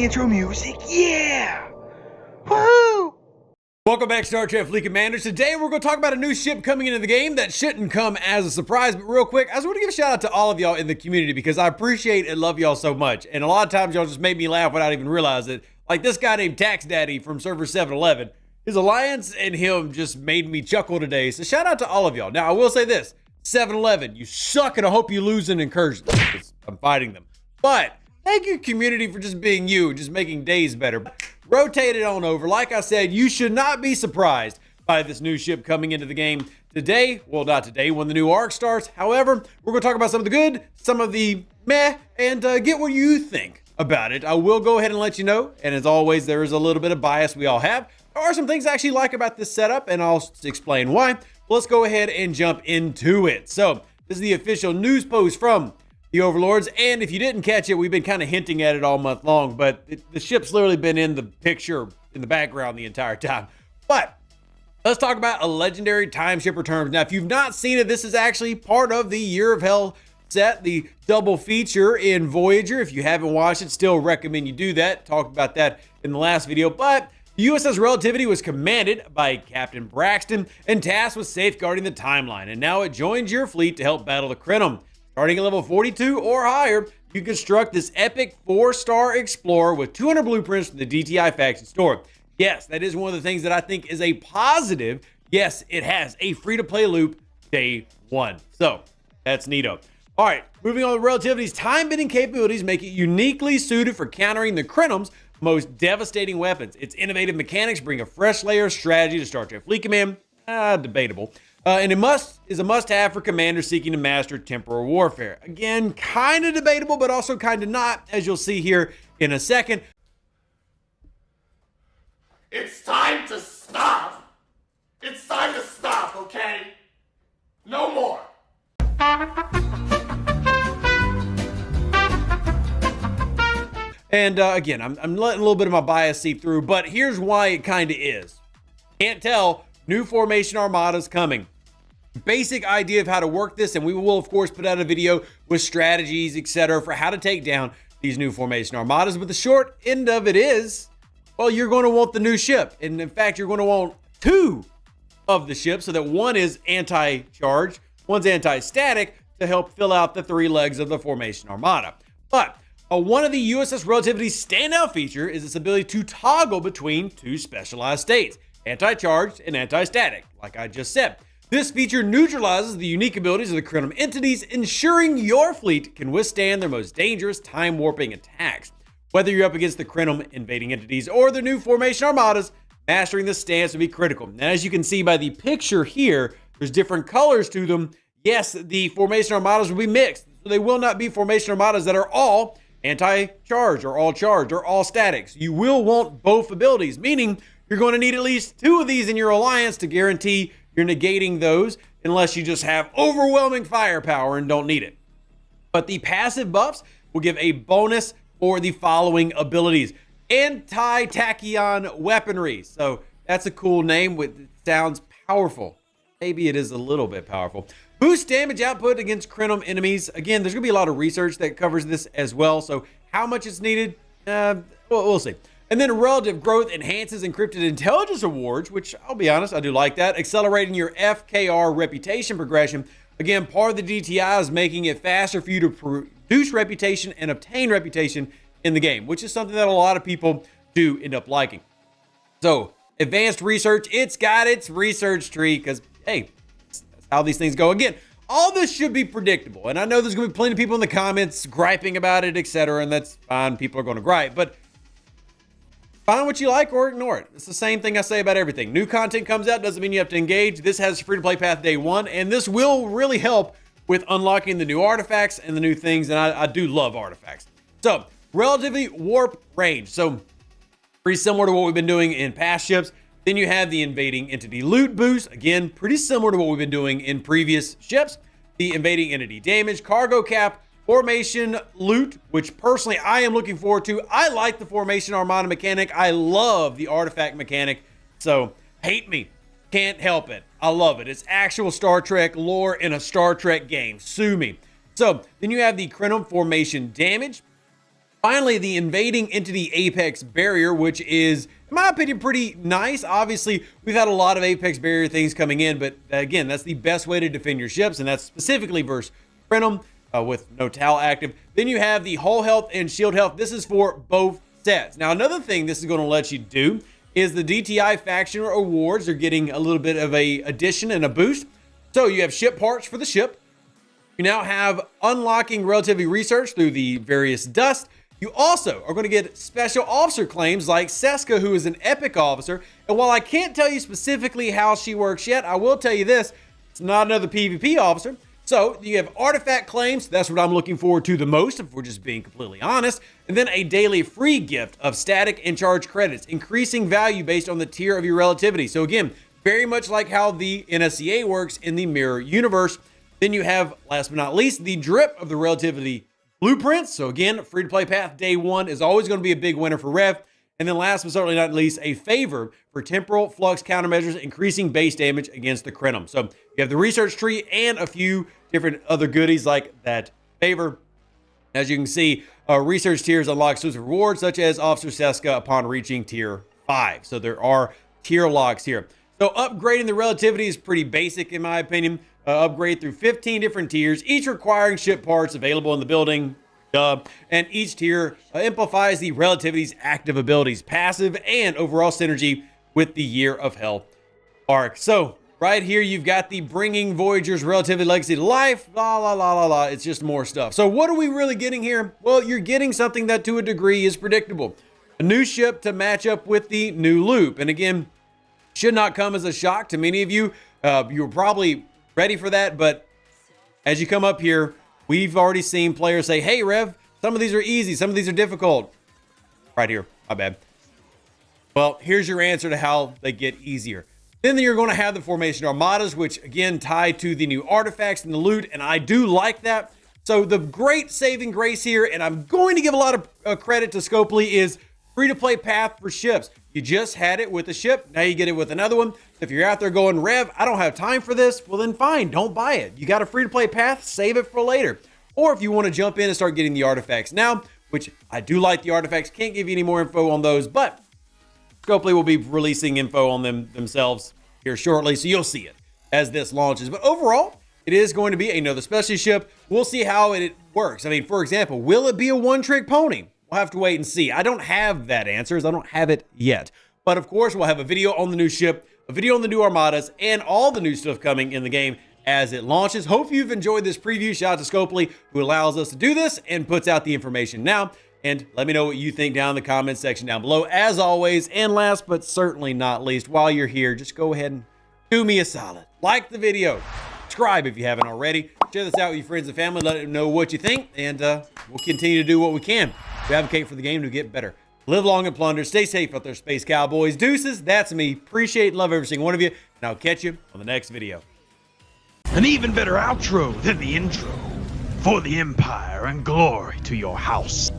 intro music. Yeah! Woohoo! Welcome back, Star Trek Fleet Commanders. Today we're going to talk about a new ship coming into the game that shouldn't come as a surprise, but real quick, I just want to give a shout out to all of y'all in the community because I appreciate and love y'all so much. And a lot of times y'all just make me laugh without even realizing it. Like this guy named Tax Daddy from server 711. His alliance and him just made me chuckle today. So shout out to all of y'all. Now I will say this, 711, you suck and I hope you lose in incursions. I'm fighting them. But thank you, community, for just being you, just making days better. Rotate it on over. Like I said, you should not be surprised by this new ship coming into the game today. Well, not today, when the new arc starts. However, we're going to talk about some of the good, some of the meh, and get what you think about it. I will go ahead and let you know. And as always, there is a little bit of bias we all have. There are some things I actually like about this setup, and I'll explain why. Let's go ahead and jump into it. So this is the official news post from the Overlords, and if you didn't catch it, we've been kind of hinting at it all month long, but the ship's literally been in the picture, in the background the entire time. But let's talk about a legendary time ship returns. Now, if you've not seen it, this is actually part of the Year of Hell set, the double feature in Voyager. If you haven't watched it, still recommend you do that. Talked about that in the last video, but the USS Relativity was commanded by Captain Braxton and tasked with safeguarding the timeline, and now it joins your fleet to help battle the Krenim. Starting at level 42 or higher, you construct this epic 4-star explorer with 200 blueprints from the DTI faction store. Yes, that is one of the things that I think is a positive. Yes, it has a free-to-play loop day one. So, that's neato. All right, moving on to Relativity's time-bending capabilities make it uniquely suited for countering the Krenum's most devastating weapons. Its innovative mechanics bring a fresh layer of strategy to Star Trek Fleet Command. Debatable. And it is a must-have for commanders seeking to master temporal warfare. Again, kind of debatable, but also kind of not, as you'll see here in a second. It's time to stop. It's time to stop, okay? No more. And again, I'm letting a little bit of my bias seep through, but here's why it kind of is. Can't tell, new formation armadas coming. Basic idea of how to work this, and we will of course put out a video with strategies, etc., for how to take down these new formation armadas. But the short end of it is, well, you're going to want the new ship, and in fact you're going to want two of the ships, so that one is anti-charge, one's anti-static, to help fill out the 3 legs of the formation armada. But one of the USS Relativity's standout feature is its ability to toggle between 2 specialized states, anti-charged and anti-static, like I just said. This feature neutralizes the unique abilities of the Krenim entities, ensuring your fleet can withstand their most dangerous time-warping attacks. Whether you're up against the Krenim invading entities or the new formation armadas, mastering this stance will be critical. Now, as you can see by the picture here, there's different colors to them. Yes, the formation armadas will be mixed, so they will not be formation armadas that are all anti-charge or all statics. You will want both abilities, meaning you're going to need at least 2 of these in your alliance to guarantee you're negating those, unless you just have overwhelming firepower and don't need it. But the passive buffs will give a bonus for the following abilities. Anti-tachyon weaponry. So that's a cool name. It sounds powerful. Maybe it is a little bit powerful. Boost damage output against Krenim enemies. Again, there's going to be a lot of research that covers this as well. So how much it's needed, we'll see. And then relative growth enhances encrypted intelligence awards, which I'll be honest, I do like that. Accelerating your FKR reputation progression. Again, part of the DTI is making it faster for you to produce reputation and obtain reputation in the game, which is something that a lot of people do end up liking. So advanced research, it's got its research tree because, hey, that's how these things go. Again, all this should be predictable. And I know there's going to be plenty of people in the comments griping about it, etc. And that's fine. People are going to gripe. But find what you like or ignore it. It's the same thing I say about everything. New content comes out, doesn't mean you have to engage. This has free-to-play path day one, and this will really help with unlocking the new artifacts and the new things, and I do love artifacts. So, relatively warp range. So, pretty similar to what we've been doing in past ships. Then you have the invading entity loot boost. Again, pretty similar to what we've been doing in previous ships. The invading entity damage, cargo cap, formation loot, which personally I am looking forward to. I like the formation armada mechanic. I love the artifact mechanic. So hate me, can't help it. I love it. It's actual Star Trek lore in a Star Trek game. Sue me. So then you have the Krenim formation damage. Finally, the invading entity apex barrier, which is, in my opinion, pretty nice. Obviously, we've had a lot of apex barrier things coming in, but again, that's the best way to defend your ships, and that's specifically versus Prenum with no Tal active. Then you have the hull health and shield health. This is for both sets. Now, another thing this is going to let you do is the DTI faction awards are getting a little bit of a addition and a boost. So you have ship parts for the ship. You now have unlocking relativity research through the various dust. You also are going to get special officer claims like Seska, who is an epic officer. And while I can't tell you specifically how she works yet, I will tell you this: it's not another PvP officer. So you have artifact claims. That's what I'm looking forward to the most, if we're just being completely honest. And then a daily free gift of static and charge credits, increasing value based on the tier of your relativity. So again, very much like how the NSCA works in the mirror universe. Then you have, last but not least, the drip of the relativity blueprints. So again, free to play path day one is always going to be a big winner for Rev. And then last but certainly not least, a favor for temporal flux countermeasures, increasing base damage against the Crenum. So you have the research tree and a few different other goodies like that favor. As you can see, research tiers unlock exclusive rewards such as Officer Seska upon reaching tier 5. So there are tier locks here. So upgrading the relativity is pretty basic in my opinion. Upgrade through 15 different tiers, each requiring ship parts available in the building. And each tier amplifies the relativity's active abilities, passive and overall synergy with the Year of Hell arc. So right here, you've got the bringing Voyager's relativity legacy to life. La la la la la. It's just more stuff. So what are we really getting here? Well, you're getting something that to a degree is predictable. A new ship to match up with the new loop. And again, should not come as a shock to many of you. You were probably ready for that, but as you come up here, we've already seen players say, hey, Rev, some of these are easy, some of these are difficult. Right here, my bad. Well, here's your answer to how they get easier. Then you're going to have the formation armadas, which again, tie to the new artifacts and the loot, and I do like that. So the great saving grace here, and I'm going to give a lot of credit to Scopely, is free-to-play path for ships. You just had it with a ship, now you get it with another one. If you're out there going, Rev, I don't have time for this, well then fine, don't buy it. You got a free-to-play path, save it for later. Or if you want to jump in and start getting the artifacts now, which I do like the artifacts, can't give you any more info on those, but Scopely will be releasing info on them themselves here shortly, so you'll see it as this launches. But overall, it is going to be another specialty ship. We'll see how it works. I mean, for example, will it be a one-trick pony? We'll have to wait and see. I don't have that answer, as I don't have it yet. But of course, we'll have a video on the new ship, a video on the new armadas, and all the new stuff coming in the game as it launches. Hope you've enjoyed this preview. Shout out to Scopely, who allows us to do this and puts out the information now. And let me know what you think down in the comments section down below. As always, and last but certainly not least, while you're here, just go ahead and do me a solid. Like the video, subscribe if you haven't already. Share this out with your friends and family. Let them know what you think, and we'll continue to do what we can to advocate for the game to get better. Live long and plunder. Stay safe out there, Space Cowboys. Deuces, that's me. Appreciate and love every single one of you, and I'll catch you on the next video. An even better outro than the intro. For the Empire and glory to your house.